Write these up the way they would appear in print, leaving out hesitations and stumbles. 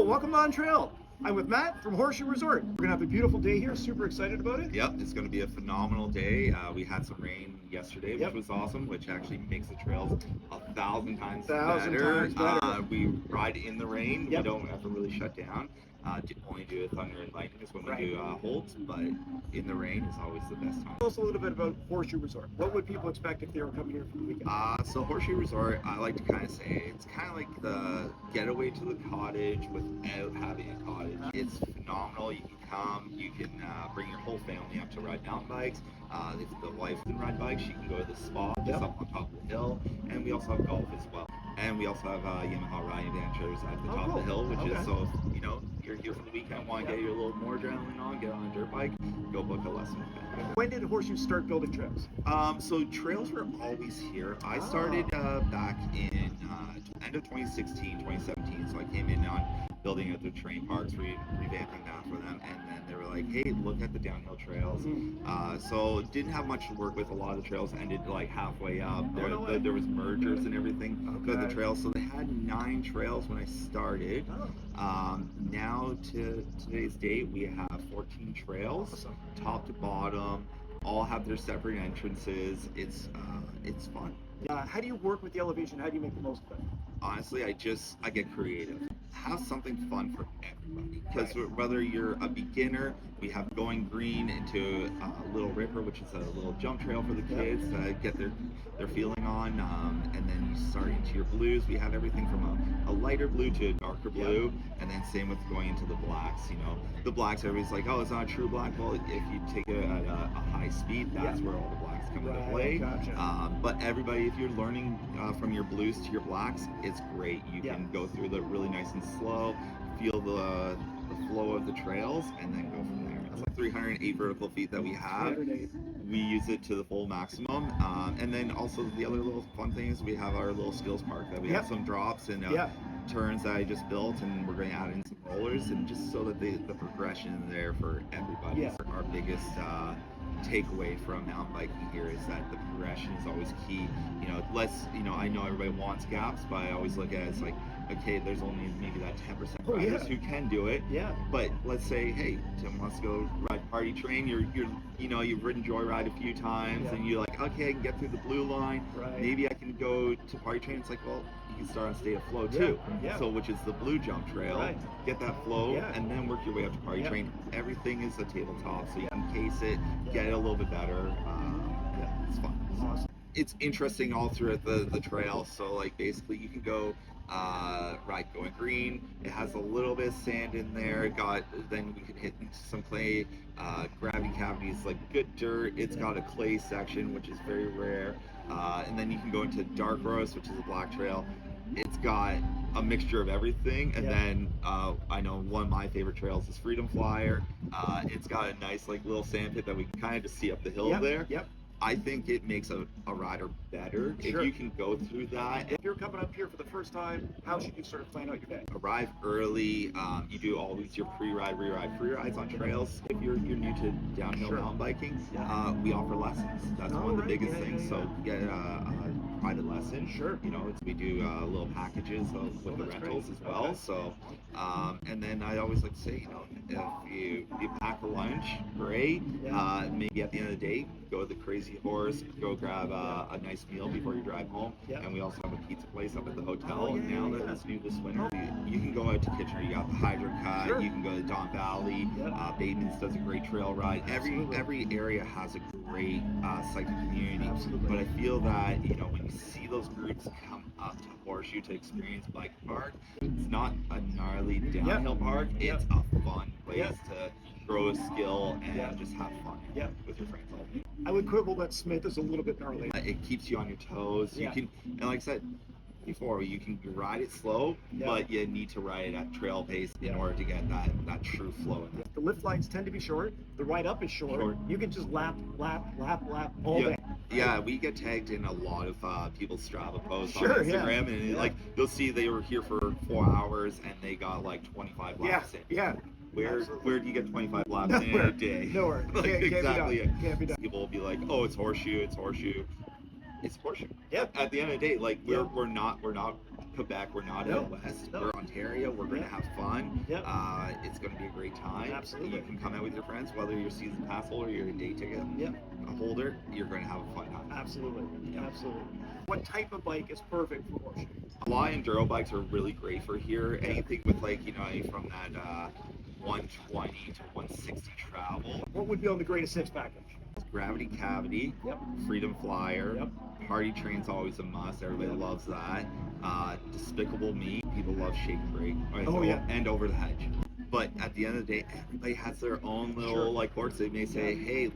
Hello, welcome to On Trail. I'm with Matt from Horseshoe Resort. We're gonna have a beautiful day here. Super excited about it. Yep, it's going to be a phenomenal day. We had some rain yesterday, Yep. which was awesome, which actually makes the trails 1,000 times Thousand better. times better. We ride in the rain. Yep. We don't have to really shut down. Only do thunder and lightning is when we Right. do holds, but in the rain is always the best time. Tell us a little bit about Horseshoe Resort. What would people expect if they were coming here for the weekend? So Horseshoe Resort, I like to kind of say it's kind of like the getaway to the cottage without having a cottage. It's phenomenal. You can come, you can bring your whole family up to ride mountain bikes. If the wife can ride bikes, she can go to the spa just up on top of the hill, and we also have golf as well. And we also have Yamaha riding adventures at the top of the hill, which is so if, you're here for the weekend, want to get your little more adrenaline on, get on a dirt bike, go book a lesson with them. When did Horseshoe start building trails? So trails were always here. I started back in end of 2016, 2017. So I came in on building out the terrain parks, revamping that for them, and then they were like, "Hey, look at the downhill trails." So didn't have much to work with. A lot of the trails ended like halfway up. There was mergers and everything with the trails. So they had 9 trails when I started. Now to today's date, we have 14 trails, top to bottom. All have their separate entrances. It's fun. How do you work with the elevation? How do you make the most of it? Honestly, I get creative. Have something fun for everybody. Because whether you're a beginner, we have going green into Little Ripper, which is a little jump trail for the kids to get their feeling on. And then you start into your blues. We have everything from a lighter blue to a darker blue. And then same with going into the blacks. The blacks, everybody's like, oh, it's not a true black. Well, if you take it at a high speed, that's where all the blacks come into play. Gotcha. But everybody, if you're learning from your blues to your blacks, it's great. You can go through the really nice and slow, feel the flow of the trails, and then go from there. It's like 308 vertical feet that we have. We use it to the full maximum. And then also the other little fun thing is we have our little skills park that we have some drops and turns that I just built, and we're going to add in some rollers, and just so that the progression is there for everybody. Our biggest takeaway from mountain biking here is that the progression is always key. I know everybody wants gaps, but I always look at it as like, okay, there's only maybe that 10% riders who can do it. But let's say, hey, Tim wants to go ride party train. You've ridden Joyride a few times, and you're like, okay, I can get through the blue line. Maybe I can go to party train. It's like, well, you can start on State of Flow too. So which is the blue jump trail. Get that flow, and then work your way up to party train. Everything is a tabletop, so you can case it, get it a little bit better. It's fun. Awesome. It's interesting all throughout the trail. So like basically you can go ride going green. It has a little bit of sand in there. Then we can hit into some clay, gravity cavities, like good dirt. It's got a clay section, which is very rare. And then you can go into dark roast, which is a black trail. It's got a mixture of everything. And then I know one of my favorite trails is Freedom Flyer. It's got a nice like little sand pit that we can kind of just see up the hill there. I think it makes a rider better if you can go through that. If you're coming up here for the first time, how should you sort of plan out your day? Arrive early. You do always your pre-ride, re-ride, free rides on trails. If you're new to downhill mountain biking, we offer lessons. That's one of the biggest things. So get a private lesson. We do little packages with the rentals as well. So, and then I always like to say, if you pack a lunch, great. Maybe at the end of the day, go to the Crazy Horse, go grab a nice meal before you drive home. And we also have a pizza place up at the hotel. Now that it's new this winter, you can go out to Kitchener. You got the Hydro Cut. You can go to Don Valley. Bateman's does a great trail ride. Every area has a great cycling community. But I feel that when you see those groups come up to Horseshoe to experience bike park, it's not a gnarly downhill park. It's a fun place to grow a skill and just have fun with your friends. I would quibble that Smith is a little bit gnarly. It keeps you on your toes. You can, and like I said before, you can ride it slow, but you need to ride it at trail pace in order to get that true flow in it. The lift lines tend to be short. The ride up is short. You can just lap all day. Yeah, we get tagged in a lot of people's Strava posts on Instagram, and like you'll see they were here for 4 hours and they got like 25 laps in. Where do you get 25 laps in a day? Nowhere. Like, Can't be done. People will be like, oh, it's Horseshoe. it's Horseshoe. Yeah. At the end of the day, like Yeah. we're not Quebec, we're not No. out west, No. we're Ontario. We're going to have fun. Yep. It's going to be a great time. Absolutely. You can come out with your friends, whether you're a season pass holder or you're a day ticket holder. You're going to have a fun time. Absolutely. Absolutely. What type of bike is perfect for Horseshoe? A lot of enduro bikes are really great for here. Anything with like from that 120 to 160 travel. What would be on the greatest hits package? Gravity Cavity, Yep. Freedom Flyer, Yep. Party Train's always a must. Everybody loves that. Despicable Me, people love Shake and Brake. And Over the Hedge. But at the end of the day, everybody has their own little like course. They may say, hey,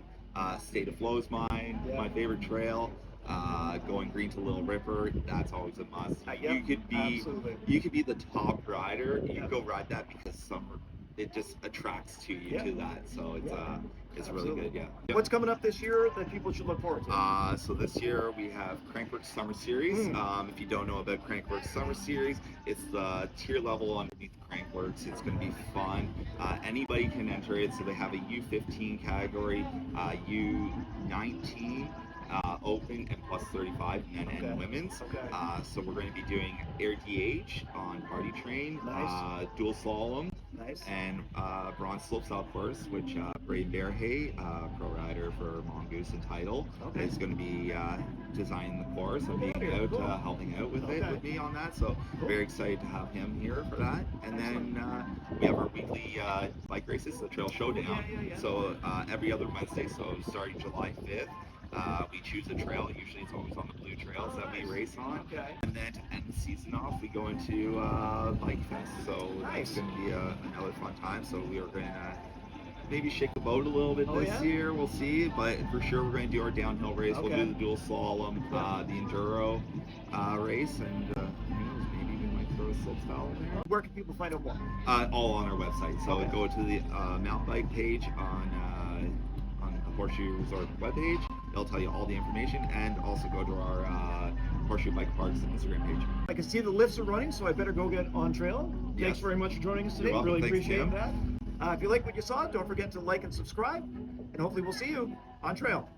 State of Flow is mine, my favorite trail. Going green to Little Ripper, that's always a must. You could be the top rider. You can go ride that because it just attracts to you to that. So it's really good. Yeah. What's coming up this year that people should look forward to? So this year we have Crankworx Summer Series. If you don't know about Crankworx Summer Series, it's the tier level underneath Crankworx. It's going to be fun. Anybody can enter it. So they have a U15 category, U19. Open and plus 35 men and women's. So we're going to be doing Air DH on Party Train, dual slalom, and bronze slopestyle course, which Brave Bearhay, pro rider for Mongoose and Title, is going to be designing the course and being out helping out with it with me on that. So very excited to have him here for that. And then we have our weekly bike races, the Trail Showdown. So every other Wednesday, so starting July 5th. We choose a trail. Usually it's always on the blue trails that we race on. And then to end the season off, we go into Bike Fest. So that's going to be another fun time. So we are going to maybe shake the boat a little bit this year. We'll see. But for sure, we're going to do our downhill race. We'll do the dual slalom, the enduro race, and who knows, maybe we might throw a slopestyle in there. Where can people find out more? All on our website. So go to the mountain bike page on the Horseshoe Resort webpage. It'll tell you all the information, and also go to our Horseshoe Bike Parks Instagram page. I can see the lifts are running, so I better go get on trail. Thanks very much for joining us today. Really appreciate that. If you like what you saw, don't forget to like and subscribe, and hopefully we'll see you on trail.